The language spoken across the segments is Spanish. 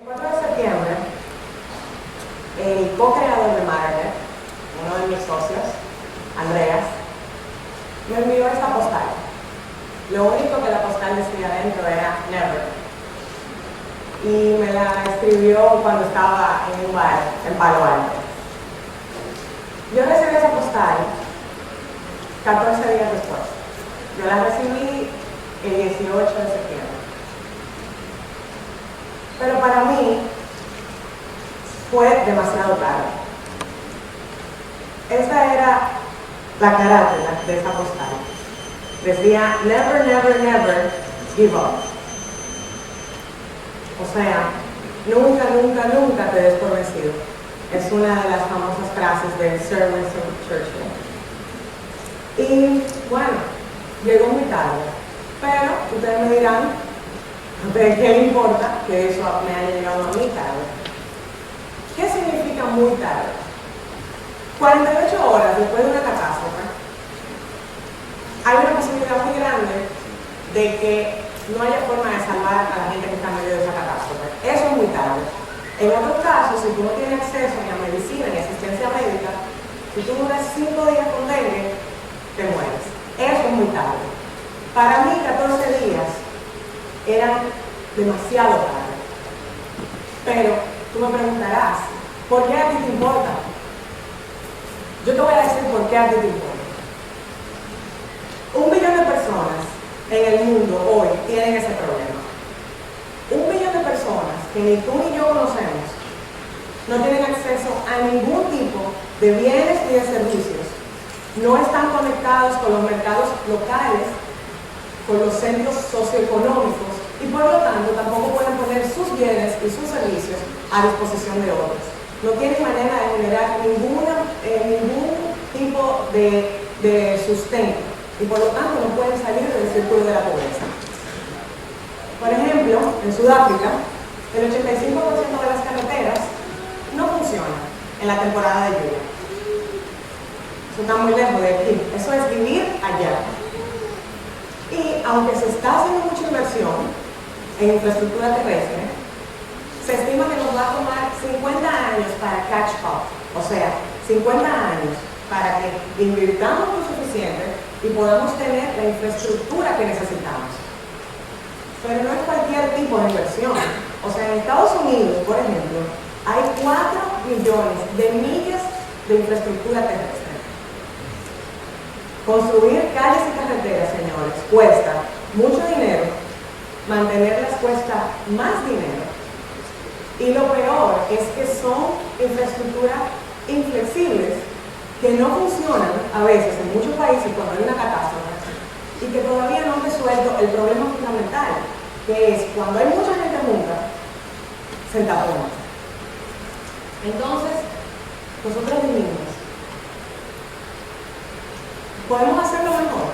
El 4 de septiembre, el co-creador de Matternet, uno de mis socios, Andreas, me envió esta postal. Lo único que la postal decía adentro era Never. Y me la escribió cuando estaba en un bar en Palo Alto. Yo recibí esa postal 14 días después. Yo la recibí el 18 de septiembre. Pero para mí fue demasiado tarde. Esa era la carátula de esa postal. Decía, never, never, never give up. O sea, nunca, nunca, nunca te des por vencido. Es una de las famosas frases de Sir Winston Churchill. Y bueno, llegó muy tarde. Pero ustedes me dirán, ¿de qué le importa que eso me haya llegado a mí tarde? ¿Qué significa muy tarde? 48 horas después de una catástrofe, hay una posibilidad muy grande de que no haya forma de salvar a la gente que está en medio de esa catástrofe. Eso es muy tarde. En otros casos, si tú no tienes acceso ni a medicina ni a asistencia médica, si tú duras 5 días con dengue, te mueres. Eso es muy tarde. Para mí, 14 días eran demasiado tarde. Pero tú me preguntarás, ¿por qué a ti te importa? Yo te voy a decir por qué a ti te importa. 1 billón de personas en el mundo hoy tienen ese problema. 1 billón de personas que ni tú ni yo conocemos no tienen acceso a ningún tipo de bienes ni de servicios. No están conectados con los mercados locales, con los centros socioeconómicos y por lo tanto tampoco pueden poner sus bienes y sus servicios a disposición de otros. No tienen manera de generar ningún tipo de sustento y por lo tanto no pueden salir del círculo de la pobreza. Por ejemplo, en Sudáfrica, el 85% de las carreteras no funcionan en la temporada de lluvia. Eso está muy lejos de aquí. Eso es vivir allá. Y aunque se está haciendo mucha inversión en infraestructura terrestre, se estima que nos va a tomar 50 años para catch up. O sea, 50 años para que invirtamos lo suficiente y podamos tener la infraestructura que necesitamos. Pero no es cualquier tipo de inversión. O sea, en Estados Unidos, por ejemplo, hay 4 millones de millas de infraestructura terrestre. Construir calles y carreteras, señores, cuesta mucho dinero, mantenerlas cuesta más dinero. Y lo peor es que son infraestructuras inflexibles que no funcionan a veces en muchos países cuando hay una catástrofe y que todavía no han resuelto el problema fundamental, que es cuando hay mucha gente junta, se entapona. Entonces, nosotros dijimos, podemos hacerlo mejor.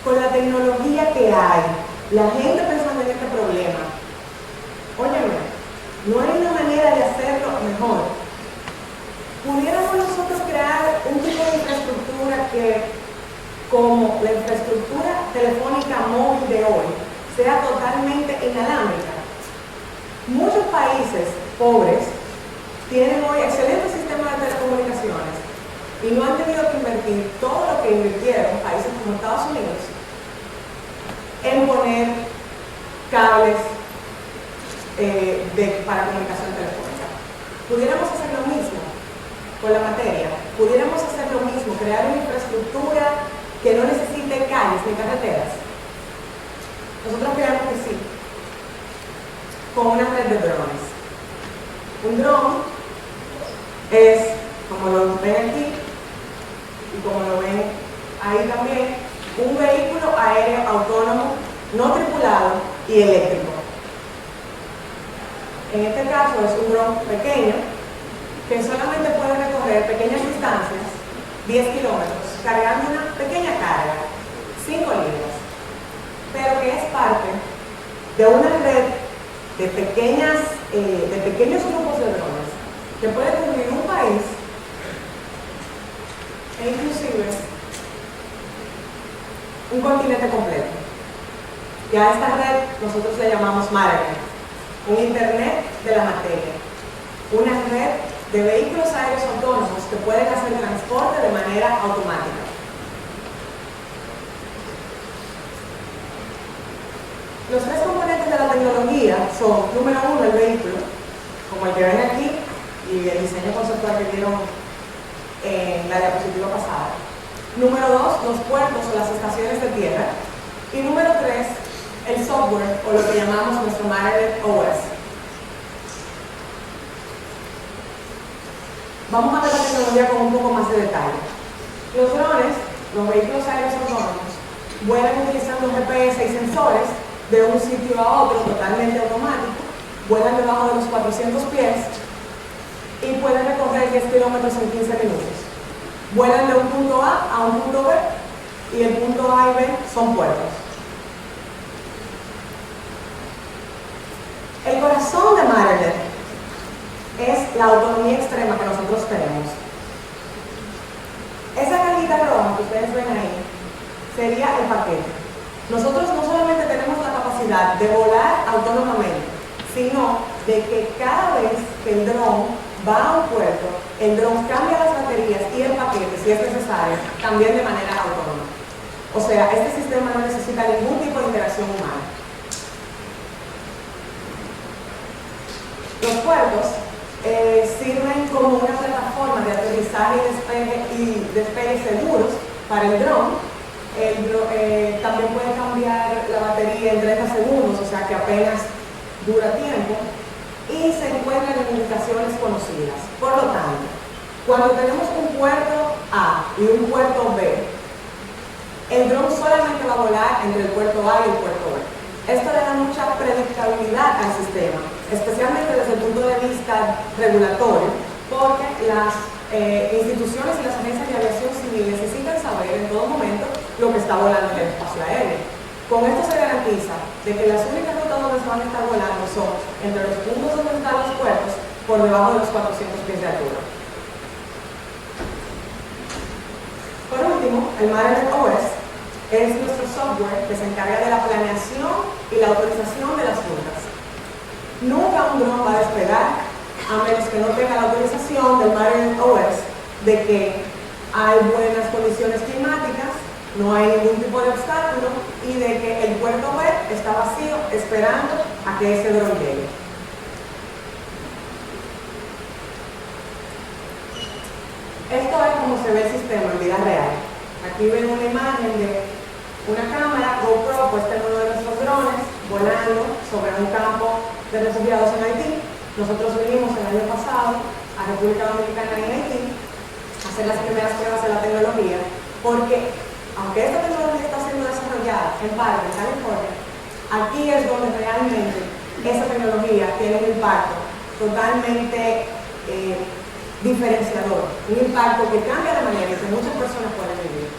Con la tecnología que hay, la gente pensando en este problema, óyeme, no hay una manera de hacerlo mejor. ¿Pudiéramos nosotros crear un tipo de infraestructura que, como la infraestructura telefónica móvil de hoy, sea totalmente inalámbrica? Muchos países pobres tienen hoy excelentes sistemas de telecomunicaciones y no han tenido que invertir todo lo que invirtieron países como Estados Unidos en poner cables para comunicación telefónica. Pudiéramos hacer lo mismo con la materia, pudiéramos hacer lo mismo, crear una infraestructura que no necesite calles ni carreteras. Nosotros creemos que sí, con una red de drones. Un dron es, como lo ven aquí, y como lo ven ahí también, un vehículo aéreo autónomo, no tripulado y eléctrico. En este caso es un dron pequeño que solamente puede recorrer pequeñas distancias, 10 kilómetros, cargando una pequeña carga, 5 libras, pero que es parte de una red de pequeños grupos de drones que puede cubrir un país e inclusive un continente completo. Y a esta red nosotros le llamamos Matternet. un Internet de la materia, una red de vehículos aéreos autónomos que pueden hacer transporte de manera automática. Los tres componentes de la tecnología son, número uno, el vehículo, como el que ven aquí, y el diseño conceptual que vieron en la diapositiva pasada. Número dos, los puertos o las estaciones de tierra. Y número tres, el software, o lo que llamamos nuestro Matter OS. Vamos a ver la tecnología con un poco más de detalle. Los drones, los vehículos aéreos autónomos, vuelan utilizando GPS y sensores de un sitio a otro totalmente automático, vuelan debajo de los 400 pies y pueden recorrer 10 kilómetros en 15 minutos. Vuelan de un punto A un punto B y el punto A y B son puertos. El corazón de Matternet es la autonomía extrema que nosotros tenemos. Esa cajita roja que ustedes ven ahí sería el paquete. Nosotros no solamente tenemos la capacidad de volar autónomamente, sino de que cada vez que el dron va a un puerto, el dron cambia las baterías y el paquete, si es necesario, también de manera autónoma. O sea, este sistema no necesita ningún tipo de interacción humana. Los puertos sirven como una plataforma de aterrizaje y despegue seguros para el dron. También puede cambiar la batería en 30 segundos, o sea que apenas dura tiempo, y se encuentran en ubicaciones conocidas. Por lo tanto, cuando tenemos un puerto A y un puerto B, el dron solamente va a volar entre el puerto A y el puerto B. Esto le da mucha predictabilidad al sistema, especialmente desde el punto de vista regulatorio, porque las instituciones y las agencias de aviación civil necesitan saber en todo momento lo que está volando en el espacio aéreo. Con esto se garantiza de que las únicas rutas donde se van a estar volando son entre los puntos donde están los puertos por debajo de los 400 pies de altura. Por último, el Matternet OS es nuestro software que se encarga de la planeación y la autorización de las rutas. Nunca un dron va a despegar a menos que no tenga la autorización del Matternet OS de que hay buenas condiciones climáticas, no hay ningún tipo de obstáculo y de que el puerto B está vacío esperando a que ese dron llegue. Esto es como se ve el sistema en vida real. Aquí ven una imagen de una cámara GoPro puesta en uno de nuestros drones volando sobre un campo de refugiados en Haití. Nosotros vinimos el año pasado a República Dominicana y Haití a hacer las primeras pruebas de la tecnología, porque aunque esta tecnología está siendo desarrollada en parte en California, aquí es donde realmente esa tecnología tiene un impacto totalmente diferenciador, un impacto que cambia la manera en que muchas personas pueden vivir.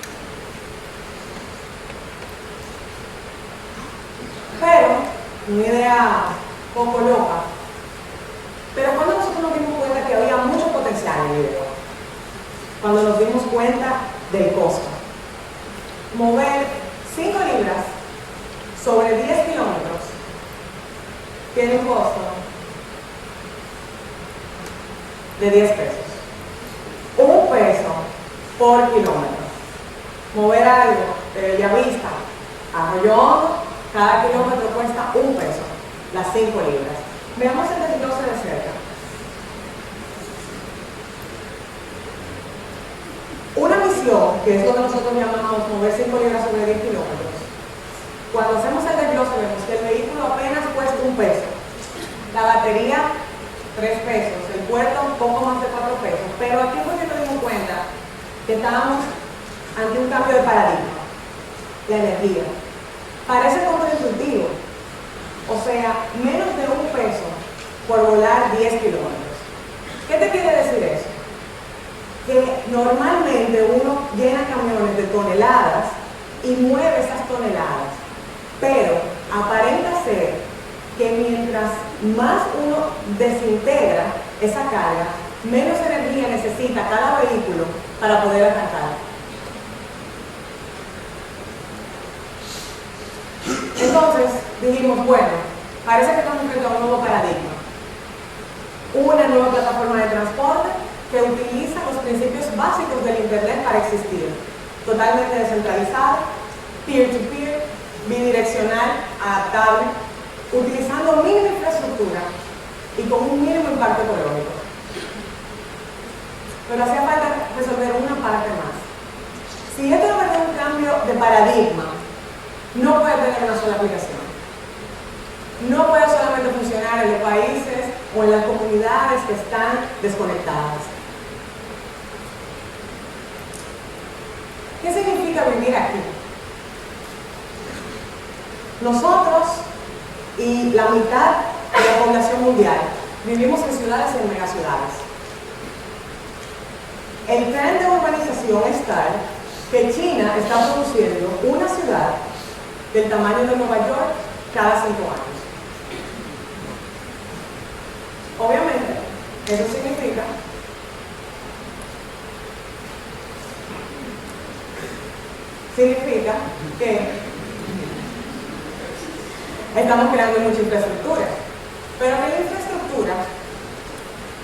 Pero, una idea poco loca, pero cuando nosotros nos dimos cuenta que había mucho potencial en el video, cuando nos dimos cuenta del costo. Mover 5 libras sobre 10 kilómetros tiene un costo de 10 pesos. 1 peso por kilómetro. Mover algo de Bellavista a Arroyo Hondo, cada kilómetro cuesta 1 peso, las 5 libras. Veamos el desglose de cerca. Una misión, que es lo que nosotros llamamos mover 5 libras sobre 10 kilómetros, cuando hacemos el desglose vemos que el vehículo apenas cuesta 1 peso, la batería 3 pesos, el puerto un poco más de 4 pesos, pero aquí fue que nos dimos cuenta que estábamos ante un cambio de paradigma, la energía. Parece contraintuitivo, o sea, menos de 1 peso por volar 10 kilómetros. ¿Qué te quiere decir eso? Que normalmente uno llena camiones de toneladas y mueve esas toneladas, pero aparenta ser que mientras más uno desintegra esa carga, menos energía necesita cada vehículo para poder arrancar. Entonces dijimos, bueno, Parece que estamos frente a un nuevo paradigma. Una nueva plataforma de transporte que utiliza los principios básicos del Internet para existir. Totalmente descentralizado, peer-to-peer, bidireccional, adaptable, utilizando mínima infraestructura y con un mínimo impacto económico. Pero hacía falta resolver una parte más. Si esto es verdad un cambio de paradigma, no puede tener una sola aplicación. No puede solamente funcionar en los países o en las comunidades que están desconectadas. ¿Qué significa vivir aquí? Nosotros y la mitad de la población mundial vivimos en ciudades y en megaciudades. El tren de urbanización es tal que China está produciendo una ciudad del tamaño de Nueva York cada 5 años. Obviamente, eso significa que estamos creando mucha infraestructura, pero que la infraestructura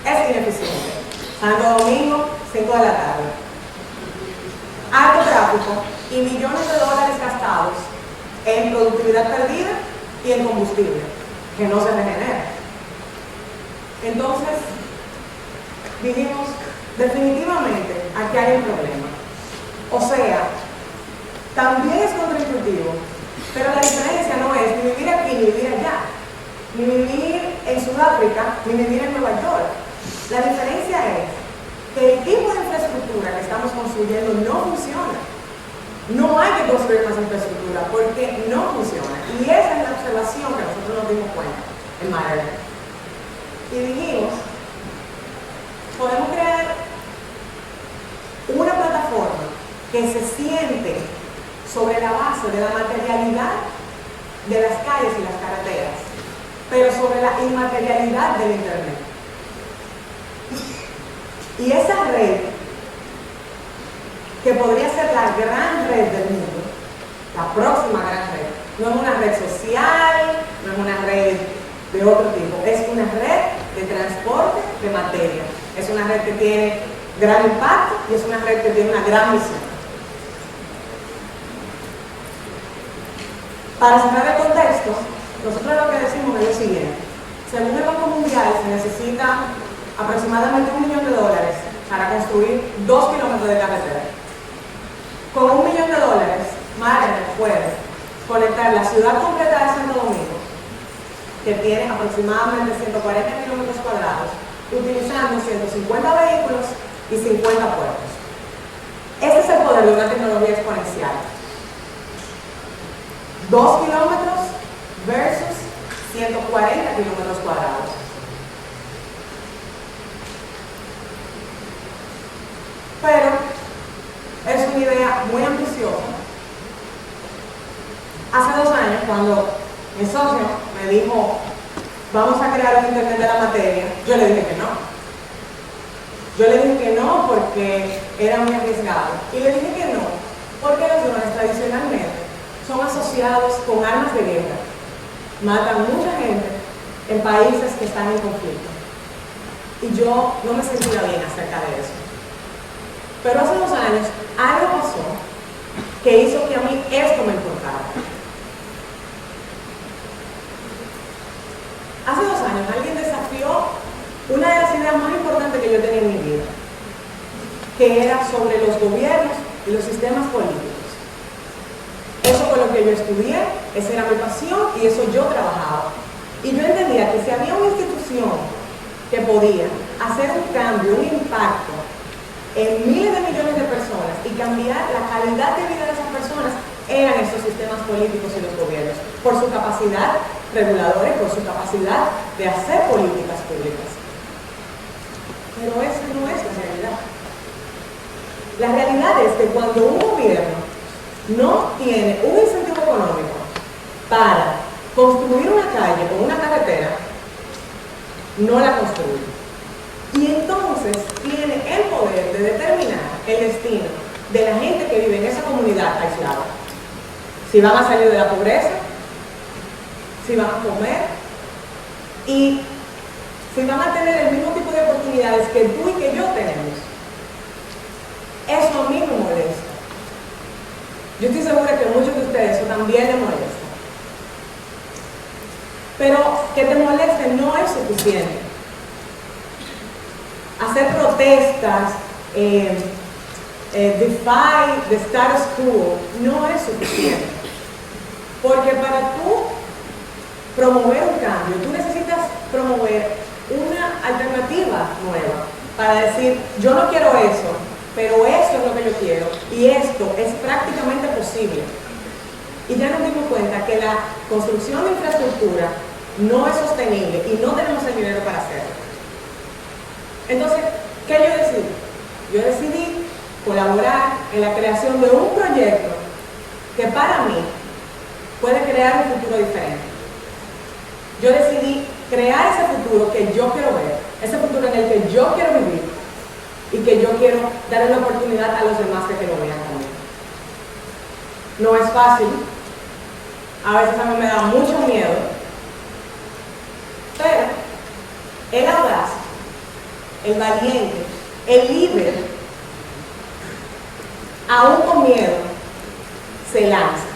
es ineficiente. Santo Domingo, 5 de la tarde. Alto tráfico y millones de dólares gastados en productividad perdida y en combustible, que no se regenera. Entonces, dijimos, definitivamente, aquí hay un problema. O sea, también es contraintuitivo, pero la diferencia no es ni vivir aquí ni vivir allá, ni vivir en Sudáfrica ni vivir en Nueva York. La diferencia es que el tipo de infraestructura que estamos construyendo no funciona. No hay que construir más infraestructura porque no funciona. Y esa es la observación que nosotros nos dimos cuenta en Maryland. Y dijimos, podemos crear una plataforma que se siente sobre la base de la materialidad de las calles y las carreteras, pero sobre la inmaterialidad del Internet. Y esa red, que podría ser la gran red del mundo, la próxima gran red, no es una red social, no es una red de otro tipo, es una red de transporte de materia. Es una red que tiene gran impacto y es una red que tiene una gran misión. Para cerrar el contexto, nosotros lo que decimos es lo siguiente. Según el Banco Mundial, se necesita aproximadamente $1 millón para construir 2 kilómetros de carretera. Con $1 millón, Maryland puede conectar la ciudad completa de Santo Domingo, que tiene aproximadamente 140 kilómetros cuadrados, utilizando 150 vehículos y 50 puertos. Ese es el poder de una tecnología exponencial. 2 kilómetros versus 140 kilómetros cuadrados. Pero es una idea muy ambiciosa. Hace 2 años, cuando mi socio me dijo, vamos a crear un Internet de la materia, yo le dije que no. Yo le dije que no porque era muy arriesgado. Y le dije que no porque los drones tradicionalmente son asociados con armas de guerra. Matan mucha gente en países que están en conflicto. Y yo no me sentía bien acerca de eso. Pero hace 2 años algo pasó que hizo que a mí esto me importara. Hace 2 años alguien desafió una de las ideas más importantes que yo tenía en mi vida, que era sobre los gobiernos y los sistemas políticos. Eso fue lo que yo estudié, esa era mi pasión y eso yo trabajaba. Y yo entendía que si había una institución que podía hacer un cambio, un impacto en miles de millones de personas y cambiar la calidad de vida de esas personas, eran estos sistemas políticos y los gobiernos, por su capacidad reguladora y por su capacidad de hacer políticas públicas. Pero esa no es la realidad. La realidad es que cuando un gobierno no tiene un incentivo económico para construir una calle o una carretera, no la construye. Y entonces tiene el poder de determinar el destino de la gente que vive en esa comunidad aislada. Si van a salir de la pobreza, si van a comer, Y si van a tener el mismo tipo de oportunidades que tú y que yo tenemos, eso a mí me molesta. Yo estoy segura que a muchos de ustedes eso también les molesta. Pero que te moleste no es suficiente. Hacer protestas, defy the status quo, no es suficiente. Porque para tú promover un cambio, tú necesitas promover una alternativa nueva para decir, yo no quiero eso, pero esto es lo que yo quiero y esto es prácticamente posible. Y ya nos dimos cuenta que la construcción de infraestructura no es sostenible y no tenemos el dinero para hacerlo. Entonces, ¿qué yo decidí? Yo decidí colaborar en la creación de un proyecto que para mí puede crear un futuro diferente. Yo decidí crear ese futuro que yo quiero ver, ese futuro en el que yo quiero vivir y que yo quiero darle la oportunidad a los demás de que lo vean también. No es fácil, a veces a mí me da mucho miedo, pero el audaz, el valiente, el líder, aún con miedo, se lanza.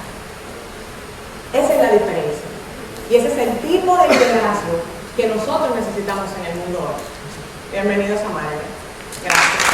Esa es la diferencia. Y ese es el tipo de liderazgo que nosotros necesitamos en el mundo hoy. Bienvenidos a Madre. Gracias.